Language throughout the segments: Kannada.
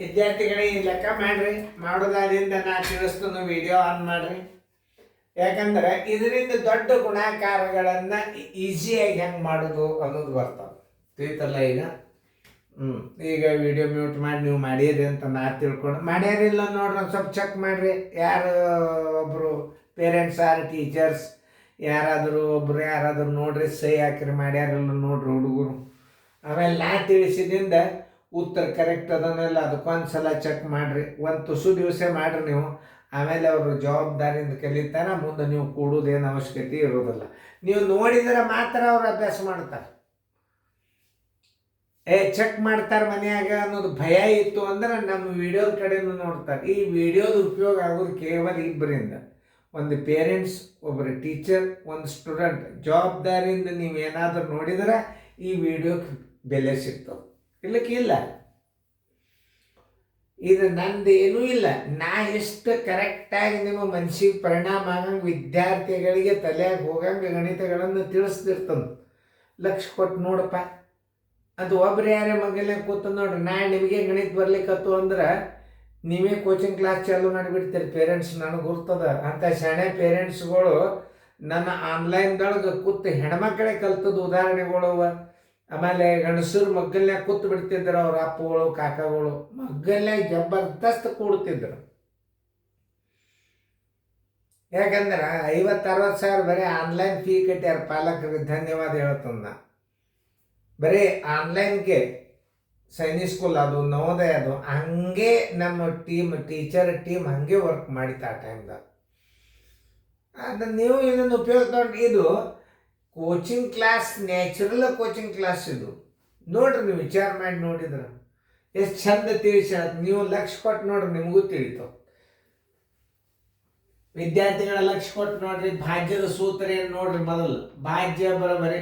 ವಿದ್ಯಾರ್ಥಿಗಳಿಗೆ ಲೆಕ್ಕ ಮಾಡ್ರಿ. ಮಾಡೋದಾದ್ರಿಂದ ನಾ ತಿಳಿಸ್ತಾನು ವಿಡಿಯೋ ಆನ್ ಮಾಡ್ರಿ. ಯಾಕಂದ್ರೆ ಇದರಿಂದ ದೊಡ್ಡ ಗುಣಾಕಾರಗಳನ್ನ ಈಸಿಯಾಗಿ ಹೆಂಗೆ ಮಾಡೋದು ಅನ್ನೋದು ಬರ್ತಾವೆ. ತಿಳಿತಲ್ಲ ಈಗ. ಈಗ ವಿಡಿಯೋ ಮ್ಯೂಟ್ ಮಾಡಿ ನೀವು ಮಾಡಿರಿ ಅಂತ ನಾ ತಿಳ್ಕೊಂಡು ಮಾಡ್ಯಾರಿಲ್ಲ ನೋಡ್ರಿ. ಒಂದು ಸ್ವಲ್ಪ ಚೆಕ್ ಮಾಡಿರಿ. ಯಾರು ಒಬ್ಬರು ಪೇರೆಂಟ್ಸ್ ಆರ್ ಟೀಚರ್ಸ್ ಯಾರಾದರೂ ಒಬ್ಬರು ಯಾರಾದರೂ ನೋಡ್ರಿ, ಸಹಿ ಹಾಕಿರಿ. ಮಾಡ್ಯಾರಿಲ್ಲ ನೋಡ್ರಿ ಹುಡುಗರು. ಆಮೇಲೆ ನಾ ತಿಳಿಸಿದಿಂದ ಉತ್ತರ ಕರೆಕ್ಟ್ ಅದನ್ನೆಲ್ಲ ಅದಕ್ಕೊಂದು ಸಲ ಚೆಕ್ ಮಾಡಿರಿ. ಒಂದು ತುಸು ದಿವಸ ಮಾಡಿರಿ ನೀವು. ಆಮೇಲೆ ಅವರು ಜವಾಬ್ದಾರಿಯಿಂದ ಕಲಿತಾರ. ಮುಂದೆ ನೀವು ಕೂಡೋದೇನು ಅವಶ್ಯಕತೆ ಇರೋದಿಲ್ಲ. ನೀವು ನೋಡಿದರೆ ಮಾತ್ರ ಅವ್ರು ಅಭ್ಯಾಸ ಮಾಡ್ತಾರೆ. ಚೆಕ್ ಮಾಡ್ತಾರೆ ಮನೆಯಾಗ ಅನ್ನೋದು ಭಯ ಇತ್ತು ಅಂದ್ರೆ ನಮ್ಮ ವಿಡಿಯೋದ ಕಡೆನೂ ನೋಡ್ತಾರೆ. ಈ ವಿಡಿಯೋದ ಉಪಯೋಗ ಆಗೋದು ಕೇವಲ ಇಬ್ಬರಿಂದ, ಒಂದು ಪೇರೆಂಟ್ಸ್, ಒಬ್ಬರು ಟೀಚರ್, ಒಂದು ಸ್ಟೂಡೆಂಟ್. ಜವಾಬ್ದಾರಿಯಿಂದ ನೀವು ಏನಾದರೂ ನೋಡಿದ್ರೆ ಈ ವಿಡಿಯೋಕ್ಕೆ ಬೆಲೆ ಸಿಗ್ತವೆ. ಇಲ್ಲ ಇದು ನಂದು ಏನೂ ಇಲ್ಲ. ನಾ ಎಷ್ಟು ಕರೆಕ್ಟಾಗಿ ನಿಮ್ಮ ಮನಸ್ಸಿಗೆ ಪರಿಣಾಮ ಆಗಂಗೆ ವಿದ್ಯಾರ್ಥಿಗಳಿಗೆ ತಲೆಯಾಗಿ ಹೋಗಂಗೆ ಗಣಿತಗಳನ್ನು ತಿಳಿಸ್ತಿರ್ತಂದು. ಲಕ್ಷ ಕೊಟ್ಟು ನೋಡಪ್ಪ ಅದು ಒಬ್ರು ಯಾರೇ ಮಗಲೇ ಕೂತು ನೋಡ್ರಿ. ನಾ ನಿಮಗೆ ಗಣಿತ ಬರ್ಲಿಕ್ಕತ್ತು ಅಂದ್ರೆ ನೀವೇ ಕೋಚಿಂಗ್ ಕ್ಲಾಸ್ ಚಾಲು ಮಾಡಿಬಿಡ್ತೀರಿ. ಪೇರೆಂಟ್ಸ್ ನನಗೆ ಗುರ್ತದ ಅಂತ ಶಾಣೆ ಪೇರೆಂಟ್ಸ್ಗಳು ನನ್ನ ಆನ್ಲೈನ್ದೊಳಗೆ ಕೂತು ಹೆಣ್ಮಕ್ಳೇ ಕಲ್ತದ್ದು ಉದಾಹರಣೆಗಳು. ಆಮೇಲೆ ಗಂಡಸರು ಮಗ್ಗಲ್ನಾಗ ಕೂತು ಬಿಡ್ತಿದ್ರು. ಅವ್ರ ಅಪ್ಪಗಳು ಕಾಕಗಳು ಮಗ್ಗಲ್ನಾಗ ಜಬರ್ದಸ್ತ್ ಕೂಡ್ತಿದ್ರು. ಯಾಕಂದ್ರೆ 50-60 ಸಾವಿರ ಬರೀ ಆನ್ಲೈನ್ ಫೀ ಕಟ್ಟ್ಯಾರ ಪಾಲಕರಿಗೆ. ಧನ್ಯವಾದ ಹೇಳ್ತಂದ. ಬರೀ ಆನ್ಲೈನ್ಗೆ ಸೈನಿಕ್ ಸ್ಕೂಲ್ ಅದು ನವೋದಯ ಅದು ಹಂಗೆ ನಮ್ಮ ಟೀಚರ್ ಟೀಮ್ ಹಂಗೆ ವರ್ಕ್ ಮಾಡಿತ್ತು ಆ ಟೈಮ್ದಾಗ. ಅದನ್ನು ನೀವು ಇದನ್ನು ಉಪಯೋಗ ನೋಡಿ. ಇದು coaching class, natural coaching class ಇದು. ನೋಡ್ರಿ, ನೀವು ವಿಚಾರ ಮಾಡಿ ನೋಡಿದ್ರೆ ಎಷ್ಟು ಚಂದ ತಿಳಿಸ. ನೀವು ಲಕ್ಷ ಕೊಟ್ಟು ನೋಡ್ರಿ, ನಿಮಗೂ ತಿಳಿತಾವ. ವಿದ್ಯಾರ್ಥಿಗಳ ಲಕ್ಷ ಕೊಟ್ಟು ನೋಡ್ರಿ. ಭಾಜ್ಯದ ಸೂತ್ರ ಏನು ನೋಡ್ರಿ. ಮೊದಲು ಭಾಜ್ಯ ಬರೋಬರಿ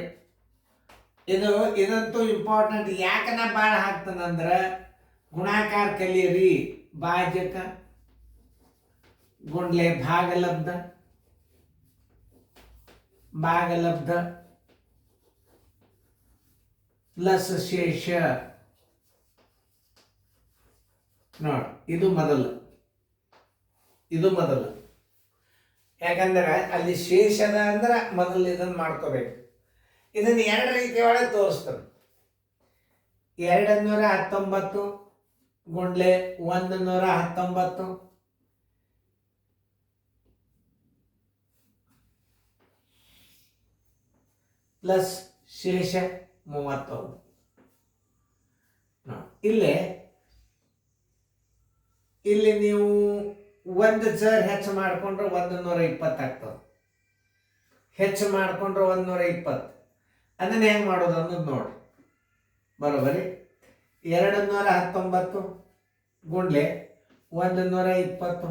ಇದಂತೂ ಇಂಪಾರ್ಟೆಂಟ್. ಯಾಕೆ ನಾ ಭಾಳ ಹಾಕ್ತಾನಂದ್ರೆ ಗುಣಾಕಾರ ಕಲಿಯಿರಿ. ಭಾಜ್ಯಕ ಗುಂಡ್ಲೆ ಭಾಗಲಬ್ಧ ಪ್ಲಸ್ ಶೇಷ. ನೋಡಿ, ಇದು ಮೊದಲು. ಯಾಕಂದ್ರೆ ಅಲ್ಲಿ ಶೇಷದ ಅಂದ್ರೆ ಮೊದಲು ಇದನ್ನು ಮಾಡ್ಕೋಬೇಕು. ಇದನ್ನು 2 ರೀತಿ ಒಳಗೆ ತೋರಿಸ್ತಾರೆ. 219 ಗುಂಡ್ಲೆ 119 ಪ್ಲಸ್ ಶೇಷ 39. ಇಲ್ಲಿ ನೀವು 1 ಸರ್ ಹೆಚ್ಚು ಮಾಡಿಕೊಂಡ್ರೆ 120 ಆಗ್ತದೆ. ಹೆಚ್ಚು ಮಾಡಿಕೊಂಡ್ರೆ 120. ಅದನ್ನು ಹೆಂಗೆ ಮಾಡೋದು ಅನ್ನೋದು ನೋಡ್ರಿ. ಬರೋಬರಿ 219 ಗುಂಡ್ಲೆ 120.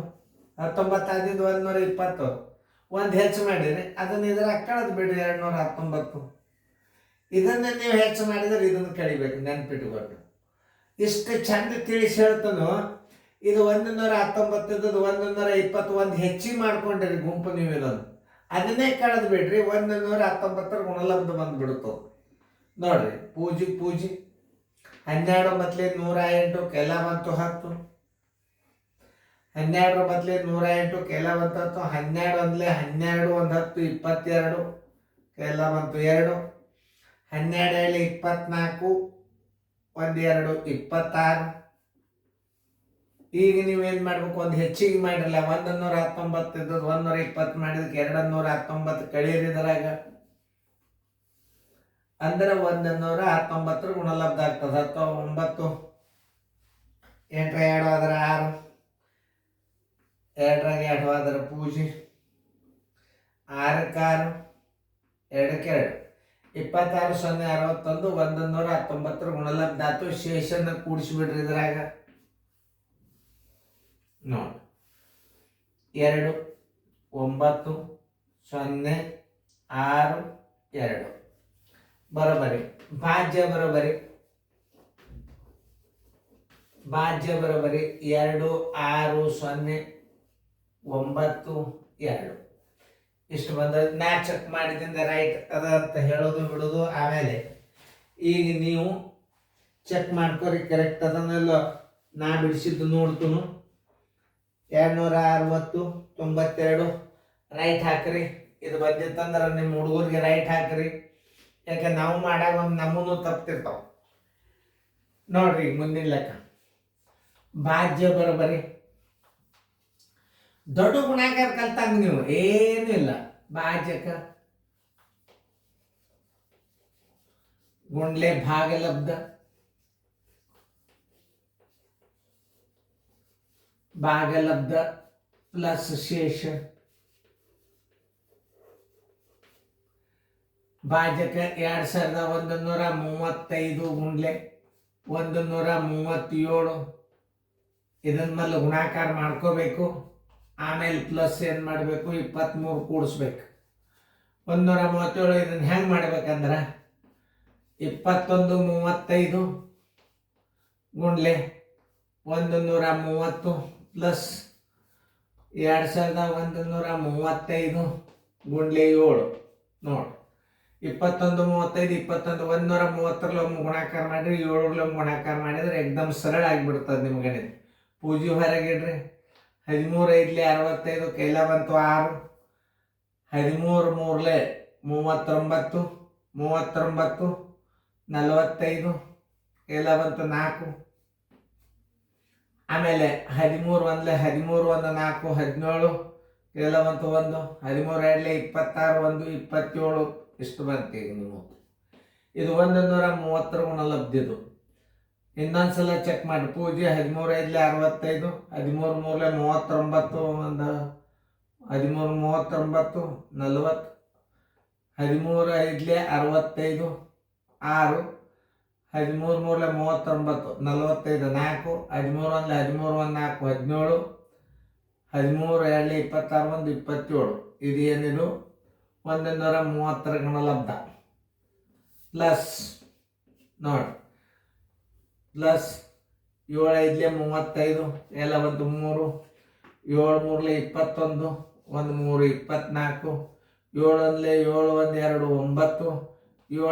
19 ಆದಿಂದ 120 ಒಂದು ಹೆಚ್ಚು ಮಾಡಿರಿ. ಅದನ್ನು ಇದ್ರ ಕಳೆದು ಬಿಡ್ರಿ 219. ಇದನ್ನು ನೀವು ಹೆಚ್ಚು ಮಾಡಿದರೆ ಇದನ್ನು ಕಳಿಬೇಕು. ನೆನ್ಪಿಟ್ಕೊಂಡು ಇಷ್ಟು ಚಂದ ತಿಳಿಸಿ ಹೇಳ್ತಾನೋ. ಇದು 119 ಇದ್ದದ್ದು 120 ಒಂದು ಹೆಚ್ಚಿಗೆ ಮಾಡ್ಕೊಂಡಿರಿ ಗುಂಪು. ನೀವು ಇದನ್ನು ಅದನ್ನೇ ಕಳೆದು ಬಿಡ್ರಿ. 119 ಗುಣಲಬ್ಧ ಬಂದುಬಿಡ್ತವೆ ನೋಡ್ರಿ. ಪೂಜಿ 12 ಬದಲೇ 108 ಕೆಲ ಬಂತು 10. 12 ಬದಲೇ 108 ಕೆಲ ಬಂತು 10. 12 ಒಂದಲೇ 12 1 10 22 ಕೆಲ ಬಂತು 2. 12 24 1 2 26. ಈಗ ನೀವೇನು ಮಾಡ್ಬೇಕು, ಒಂದು ಹೆಚ್ಚಿಗೆ ಮಾಡಿರಲ್ಲ. 119 ಇದ್ದದ್ದು 120 ಮಾಡಿದಕ್ಕೆ 219 ಕಳೀರಿದ್ರಾಗ ಅಂದ್ರೆ 119 ಗುಣಲಬ್ಧ ಆಗ್ತದೆ. 9 8 2 ಆದ್ರೆ 6. 2 2 ಆದ್ರೆ ಪೂಜೆ 6 6 2 2 26 0 61 119 ಗುಣಲಬ್ಧ ಆಯ್ತು. ಶೇಷನ ಕೂಡಿಸ್ಬಿಡ್ರಿ ಇದ್ರಾಗ ನೋಡಿ. 2 9 0 6 2 ಬರೋಬರಿ. ಭಾಜ್ಯ ಬರೋಬರಿ 2 6 0 9 2 ಇಷ್ಟು ಬಂದ. ನಾ ಚೆಕ್ ಮಾಡಿದಿಂದ ರೈಟ್ ಅದ ಅಂತ ಹೇಳೋದು ಬಿಡೋದು. ಆಮೇಲೆ ಈಗ ನೀವು ಚೆಕ್ ಮಾಡ್ಕೊರಿ ಕರೆಕ್ಟ್ ಅದನ್ನೆಲ್ಲ. ನಾ ಬಿಡಿಸಿದ್ದು ನೋಡ್ತನು 260 92 ರೈಟ್ ಹಾಕ್ರಿ. ಇದು ಬಂದಿತ್ತಂದ್ರೆ ನಿಮ್ಮ ಹುಡುಗರಿಗೆ ರೈಟ್ ಹಾಕ್ರಿ. ಯಾಕೆ ನಾವು ಮಾಡಾಗ ಒಂದು ನಮ್ಮೂ ತಪ್ತಿರ್ತಾವ ನೋಡ್ರಿ. ಈಗ ಮುಂದಿನ ಲೆಕ್ಕ ಭಾಜ್ಯ ಬರೋಬರಿ ದೊಡ್ಡ ಗುಣಾಕಾರ ಕಲ್ತಂಗ ನೀವು ಏನೂ ಇಲ್ಲ. ಭಾಜಕ ಗುಂಡ್ಲೆ ಭಾಗಲಬ್ಧ ಭಾಗಲಬ್ಧ ಪ್ಲಸ್ ಶೇಷ. ಭಾಜಕ 2135 ಗುಂಡ್ಲೆ 137. ಇದನ್ನ ಮೇಲೆ ಗುಣಾಕಾರ ಮಾಡ್ಕೋಬೇಕು. ಆಮೇಲೆ ಪ್ಲಸ್ ಏನು ಮಾಡಬೇಕು 23 ಕೂಡಿಸ್ಬೇಕು. 137 ಇದನ್ನ ಹೆಂಗೆ ಮಾಡ್ಬೇಕಂದ್ರೆ 2135 ಗುಂಡ್ಲೆ 130 ಪ್ಲಸ್ 2135 ಗುಂಡ್ಲೆ 7 ನೋಡಿ. 2135 130 ಗುಣಾಕಾರ ಮಾಡಿರಿ, 7 ಗುಣಾಕಾರ ಮಾಡಿದ್ರೆ ಎಕ್ದಮ್ ಸರಳ ಆಗಿಬಿಡ್ತದೆ ನಿಮ್ಮ ಗಣಿತ. ಪೂಜೆ ಹೊರಗಿಡ್ರಿ. 13 5 65 ಕೈಲ ಬಂತು 6. 13 3 39 39 45 ಕೈಲ ಬಂತು 4. ಆಮೇಲೆ 13 1 13 1 4 17 ಕೈಲ ಬಂತು 1. 13 2 26 1 27 ಇಷ್ಟು ಬಂತು. ಈಗ ನೀವು ಇದು 130 ಗುಣಲಬ್ಧಿದು. ಇನ್ನೊಂದ್ಸಲ ಚೆಕ್ ಮಾಡಿ. ಪೂಜೆ 13 5 65 13 3 39 ಒಂದು 13 39 40 13 5 65 6 13 3 39 45 4 13 1 13 1 4 17 13 2 26 1 27. ಇದು ಏನಿದು 130 ಗುಣಲಬ್ಧ ಪ್ಲಸ್ ನೋಡಿ ಪ್ಲಸ್ 7 5 35 ಎಲ್ಲ ಒಂದು 3 7 3 21 1 3 24 7 1 7 1 2 9 7 2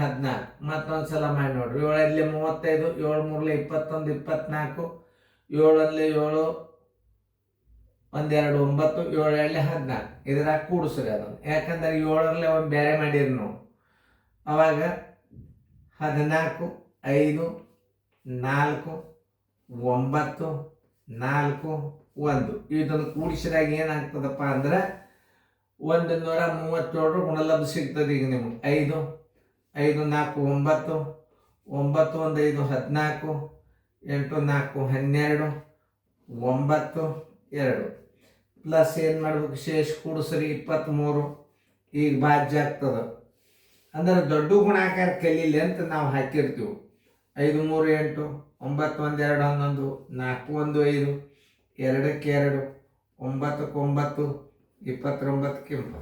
14. ಮತ್ತೊಂದ್ಸಲ ಮಾಡಿ ನೋಡ್ರಿ. 7 5 35 7 3 21 24 7 1 7 1 2 9 7 2 14. ಇದ್ರಾಗ ಕೂಡಿಸ್ರಿ ಅದನ್ನು. ಯಾಕಂದ್ರೆ 7ರಲ್ಲಿ ಒಂದು ಬೇರೆ ಮಾಡಿರಿ ನಾವು. ಅವಾಗ 14 5 4 9 4 1 ಇದನ್ನು ಕೂಡಿಸಿದಾಗ ಏನಾಗ್ತದಪ್ಪ ಅಂದ್ರೆ 137 ಗುಣಲಬ್ಧ ಸಿಗ್ತದೆ. ಈಗ ನಿಮ್ಗೆ 5 5 4 9 9 1 5 14 8 4 12 9 2 ಪ್ಲಸ್ ಏನು ಮಾಡ್ಬೇಕು ಶೇಷ ಕೂಡಿಸ್ರಿ 23. ಈಗ ಭಾಜ್ಯ ಆಗ್ತದೆ. ಅಂದ್ರೆ ದೊಡ್ಡ ಗುಣಾಕಾರ ಕಲೀಲಿ ಅಂತ ನಾವು ಹಾಕಿರ್ತೀವಿ. 5 3 8 9 1 2 11 4 1 5 2ಕ್ಕೆ 2 9ಕ್ಕೆ 9 29ಕ್ಕೆ 9.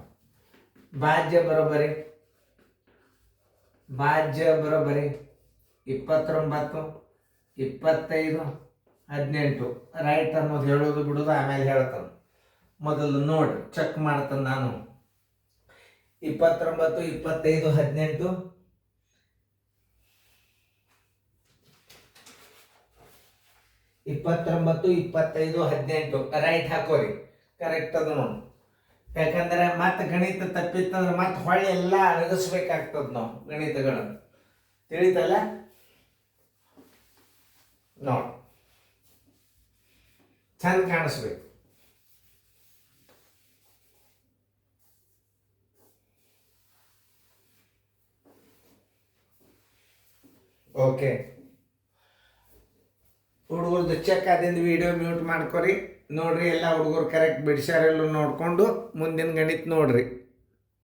ಭಾಜ್ಯ ಬರೋಬರಿ 29 25 18. ರೈಟ್ ಅನ್ನೋದು ಹೇಳೋದು ಬಿಡೋದು ಆಮೇಲೆ ಹೇಳ್ತಾನೆ. ಮೊದಲು ನೋಡಿ ಚೆಕ್ ಮಾಡ್ತಾನೆ ನಾನು. 29 25 18 29 25 18 ರೈಟ್ ಹಾಕೋರಿ. ಕರೆಕ್ಟ್ ಅದು ನೋಡಿ. ಯಾಕಂದ್ರೆ ಮತ್ತೆ ಗಣಿತ ತಪ್ಪಿತ್ತಂದ್ರೆ ಮತ್ತೆ ಹೊಳ್ಳಿ ಎಲ್ಲ ಅಳಗಿಸ್ಬೇಕಾಗ್ತದ ನಾವು ಗಣಿತಗಳನ್ನು. ತಿಳಿತಲ್ಲ ನೋಡಿ, ಚಂದ ಕಾಣಿಸ್ಬೇಕು. ಓಕೆ, ಹುಡುಗರದ್ದು ಚೆಕ್ ಆದಿಂದ ವಿಡಿಯೋ ಮ್ಯೂಟ್ ಮಾಡ್ಕೊರಿ. ನೋಡ್ರಿ ಎಲ್ಲ ಹುಡುಗರು ಕರೆಕ್ಟ್ ಬಿಡಿಸ್ಯಾರೆಲ್ಲ ನೋಡ್ಕೊಂಡು ಮುಂದಿನ ಗಣಿತ ನೋಡ್ರಿ.